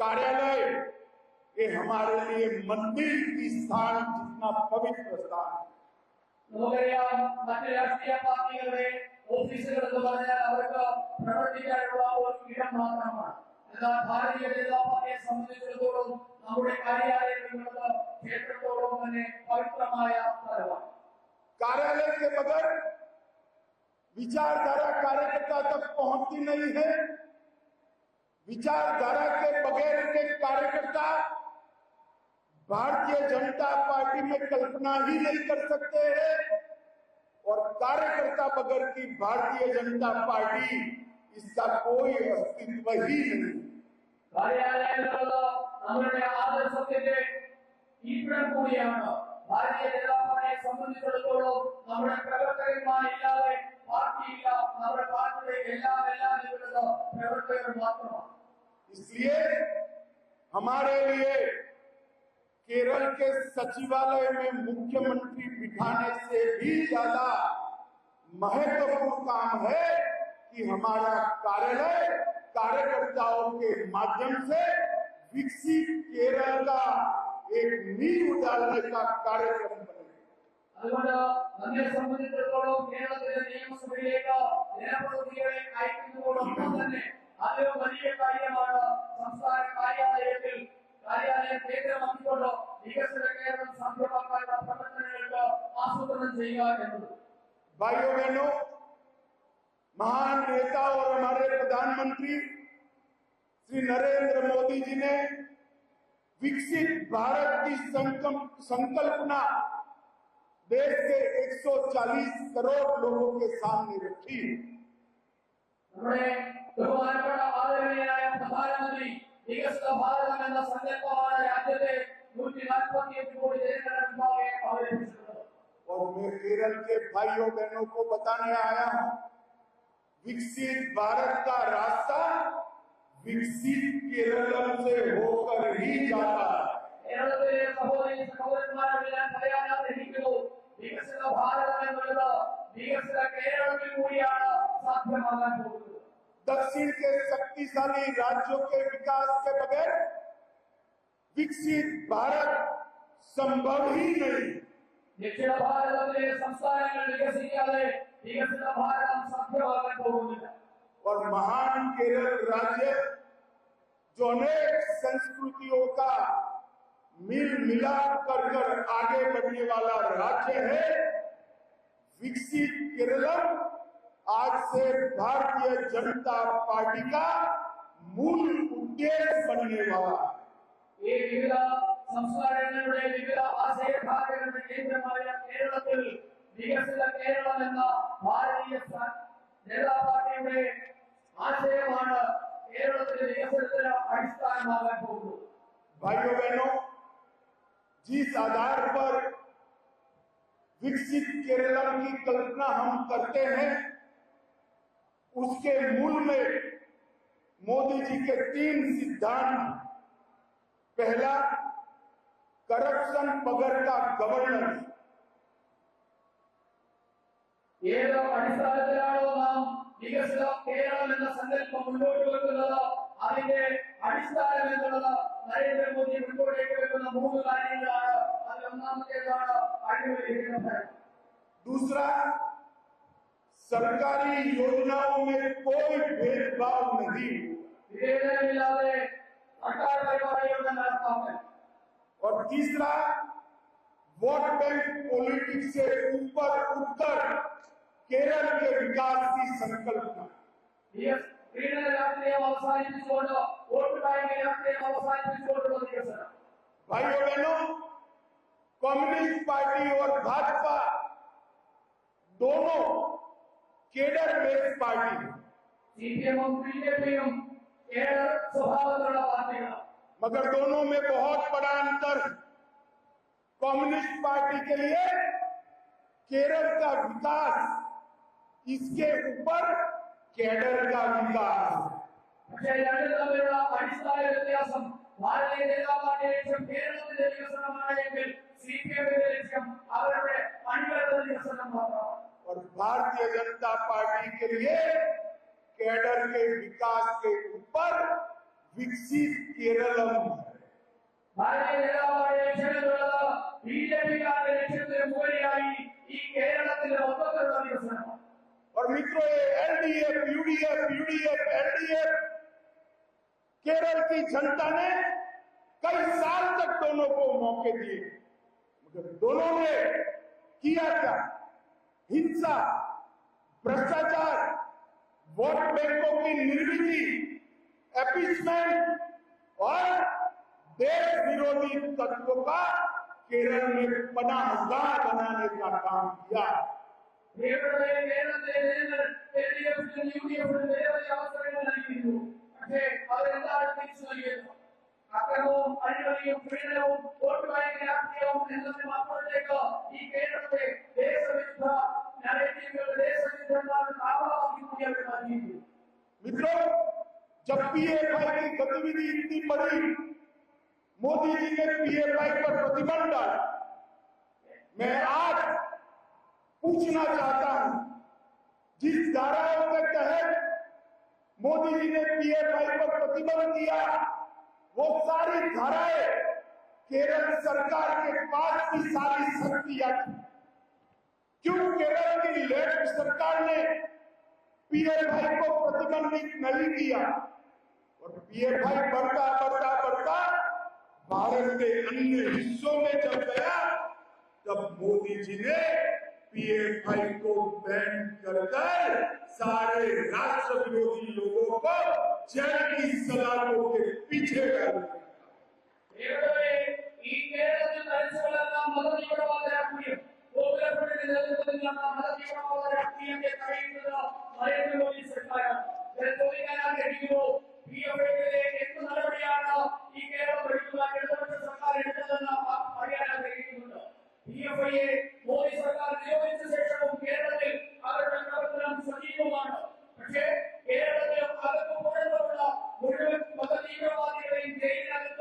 कार्यालय ये हमारे लिए मंदिर की स्थान जितना पवित्र स्थान है। നമുക്കറിയാം മറ്റ് രാഷ്ട്രീയ പാർട്ടികളുടെ ഓഫീസുകൾ എന്ന് പറഞ്ഞാൽ അവർക്ക് പ്രവർത്തിക്കാനുള്ള ഒരു ഇടം മാത്രമാണ്. എന്നാൽ ഭാരതീയ ജനതാ പാർട്ടിയെ സംബന്ധിച്ചിടത്തോളം നമ്മുടെ കാര്യാലയങ്ങളുടെ ക്ഷേത്രത്തോളം തന്നെ പവിത്രമായ സ്ഥലമാണ്. कार्यालय के बगैर विचारधारा कार्यकर्ता तक पहुंचती नहीं है। विचारधारा के बगैर के कार्यकर्ता भारतीय जनता पार्टी में कल्पना ही नहीं कर सकते हैं और कार्यकर्ता बगैर की भारतीय जनता पार्टी इसका कोई अस्तित्व ही नहीं। കാര്യാലയങ്ങളുടെ നമ്മുടെ ആദർശത്തിന്റെ ഇരിപ്പിടം കൂടിയാണ്. ഭാരതീയ ജനതാ പാർട്ടിയെ സംബന്ധിച്ചിടത്തോളം നമ്മുടെ പ്രവർത്തകന്മാരില്ലാതെ പാർട്ടിയില്ല. നമ്മുടെ പാർട്ടിയുടെ എല്ലാം ഇതിലുള്ള പ്രവർത്തകർ മാത്രമാണ്. इसलिए हमारे लिए केरल के सचिवालय में मुख्यमंत्री बिठाने से भी ज्यादा महत्वपूर्ण काम है कि हमारा कार्यालय कार्यकर्ताओं के माध्यम से विकसित केरल का एक नींव डालने का कार्यक्रम बने। അതുകൊണ്ട് നമ്മെ സംബന്ധിച്ചിടത്തോളം കേരളത്തിലെ നിയമസഭയിലേക്ക് ജനപ്രതിനിധികളെ അയക്കുന്നതോടൊപ്പം തന്നെ അതൊരു വലിയ കാര്യമാണ്. സംസ്ഥാന കാര്യാലയം കേന്ദ്രമാക്കിക്കൊണ്ട് വികസിത കേരളം സാധ്യമാക്കാനുള്ള പ്രവർത്തനങ്ങൾക്ക് ആസൂത്രണം ചെയ്യുക എന്നത്. भाइयों बहनों, महान नेता और हमारे प्रधानमंत्री श्री नरेंद्र मोदी जी ने विकसित भारत की संकल्पना देश के 140 करोड़ लोगों के सामने रखी। നമ്മുടെ ബഹുമാനപ്പെട്ട ആദരണീയനായ പ്രധാനമന്ത്രി വികസിത ഭാരതം എന്ന സങ്കല്പമാണ് രാജ്യത്തെ 145 കോടി ജനങ്ങളുടെ മുമ്പാകെ അവതരിപ്പിച്ചിട്ടുള്ളത്. और मैं केरल के भाइयों बहनों को बताने आया हूं, विकसित भारत का रास्ता विकसित केरल से होकर ही जाता है। കേരളത്തിലെ സഹോദരന്മാരോട് ഞാൻ പറയാൻ ആഗ്രഹിക്കുന്നു, വികസിത ഭാരതം എന്നുള്ളത് വികസിത കേരളത്തിൽ കൂടിയാണ് സാധ്യമാകാൻ പോകുന്നത്. दक्षिण के शक्तिशाली राज्यों के विकास के बगैर विकसित भारत संभव ही नहीं। ദക്ഷിണ ഭാരതത്തിലെ സംസ്ഥാനങ്ങൾ വികസിക്കാതെ വികസിത ഭാരതം സാധ്യമാകാൻ പോകുന്നില്ല. और महान केरल राज्य जो अनेक संस्कृतियों का मिल मिलाप कर आगे बढ़ने वाला राज्य है, विकसित केरल आज से भारतीय जनता पार्टी का मूल उद्देश्य बनने वाला है। ഈ വിവിധ സംസ്കാരങ്ങളുടെ വിവിധ ആശയധാരകളുടെ കേന്ദ്രമായ കേരളത്തിൽ വികസിത കേരളം എന്ന ഭാരതീയ ജനതാ പാർട്ടിയുടെ ആശയമാണ് കേരളത്തിലെ വികസനത്തിന് അടിസ്ഥാനമാകാൻ പോകുന്നത്. भाइयों बहनों, जिस आधार पर विकसित केरल की कल्पना हम करते हैं, उसके मूल में मोदी जी के 3 सिद्धांत। पहला, करप्शन बगैर का गवर्नेंस। ഏത് അടിസ്ഥാനത്തിലാണോ നാം വികസിത കേരളം എന്ന സങ്കല്പം മുന്നോട്ട് വെക്കുന്നത്, അതിന്റെ അടിസ്ഥാനം എന്നുള്ളത് നരേന്ദ്രമോദി മുന്നോട്ടേക്ക് വെക്കുന്ന 3 കാര്യങ്ങളാണ്. അതിൽ ഒന്നാമത്തേതാണ് അഴിമതിരഹിത ഭരണം. दूसरा, सरकारी योजनाओं में कोई भेदभाव नहीं, വിവേചനമില്ലാതെ സർക്കാർ പരിപാടികളുടെ നടപ്പാക്കൽ. और तीसरा, वोट बैंक पॉलिटिक्स से ऊपर उठकर केरल के विकास की संकल्पना। പീഡന രാഷ്ട്രീയം അവസാനിപ്പിച്ചുകൊണ്ട് വോട്ട് ബാങ്ക് രാഷ്ട്രീയം അവസാനിപ്പിച്ചുകൊണ്ടുള്ള വികസനം. भाइयों बहनों, कम्युनिस्ट पार्टी और भाजपा दोनों केडर बेस्ड पार्टी है, സിപിഎമ്മും ബിജെപിയും കേഡർ സ്വഭാവത്തിലുള്ള പാർട്ടികളാണ്. मगर दोनों में बहुत बड़ा अंतर। कम्युनिस्ट पार्टी के लिए केरल का विकास, इसके ऊपर केडर का विकास। പക്ഷേ രണ്ടും തമ്മിലുള്ള അടിസ്ഥാന വ്യത്യാസം, ഭാരതീയ ജനതാ പാർട്ടിയുടെ ലക്ഷ്യം കേരളത്തിന്റെ വികസനമാണെങ്കിൽ സിപിഎമ്മിന്റെ ലക്ഷ്യം അവരുടെ അണികളുടെ വികസനം മാത്രമാണ്. और भारतीय जनता पार्टी के लिए केडर के विकास के ऊपर विकसित केरलम ഭാരതീയ ജനതാ പാർട്ടി ലക്ഷ്യമിട്ടുള്ളത് ബിജെപിക്കാരുടെ ലക്ഷ്യത്തിന് മുകളിലായി ഈ കേരളത്തിന്റെ മൊത്തത്തിലുള്ള വികസനമാണ്. और मित्रों ये एलडीएफ यूडीएफ एलडीएफ केरल की जनता ने कई साल तक दोनों को मौके दिए, मगर दोनों ने किया क्या? हिंसा, भ्रष्टाचार, वोट बैंकों की निर्मिति, एपीसमेंट और देश विरोधी तत्वों का केरल में पनाहगाह बनाने का काम किया. കേരളത്തിലെ ജനങ്ങൾ എൽഡിഎഫിനും യുഡിഎഫിനും നിരവധി അവസരങ്ങൾ നൽകിയിരുന്നു. പക്ഷേ അവരെന്താണ് തിരിച്ചു നൽകിയത്? അക്രമവും അഴിമതിയും പീഡനവും വോട്ട് ബാങ്ക് രാഷ്ട്രീയവും എന്നതിനും അപ്പുറത്തേക്ക് ഈ കേരളത്തെ ദേശവിരുദ്ധ നരേറ്റീവുകളുടെ ദേശവിരുദ്ധന്മാരുടെ താവളമാക്കി കൂടി അവർ മാറ്റിയിരുന്നു. मित्रों, जब पीएफआई की गतिविधि इतनी बढ़ी, मोदी जी ने पीएफआई पर प्रतिबंध डाला. मैं आज पूछना चाहता हूं, जिस धाराओं के तहत मोदी जी ने पीएफआई पर प्रतिबंध दिया, वो सारी धाराएं केरल सरकार के पास भी सारी शक्तियां थी. क्यों केरल की लेफ्ट सरकार ने पीएफआई को प्रतिबंधित नहीं किया? और पीएफआई बढ़ता भारत के अन्य हिस्सों में जब गया, तब मोदी जी ने पीएफआई को बैन कर सारे राष्ट्र विरोधी लोगों को जेल की सलाखों के पीछे डाल दिया. ഈ കേരളത്തിൽ ഭരിച്ചുകൊള്ളുന്ന മതതീവ്രവാദ രാഷ്ട്രീയം ഗോകുലപ്പുഴയുടെ നേതൃത്വത്തിൽ നടന്ന മതതീവ്രവാദ രാഷ്ട്രീയത്തെ തടയുന്നത് നരേന്ദ്രമോദി സർക്കാരാണ്. ചോദിക്കാൻ ആഗ്രഹിക്കുന്നു, പിഎഫ്ഐക്കെതിരെ എന്ത് നടപടിയാണ് ഈ കേരളം ഭരിക്കുന്ന ഇടതുപക്ഷ സർക്കാർ എടുത്തതെന്ന് അറിയാൻ ആഗ്രഹിക്കുന്നുണ്ട്. പിഎഫ്ഐയെ മോദി സർക്കാർ നിയോഗിച്ച ശേഷവും കേരളത്തിൽ അവരുടെ പ്രവർത്തനം സജീവമാണ്. പക്ഷേ കേരളത്തിലും അകത്ത് പുറത്തുള്ള മുഴുവൻ മതതീവ്രവാദികളെയും ജയിലിനകത്ത്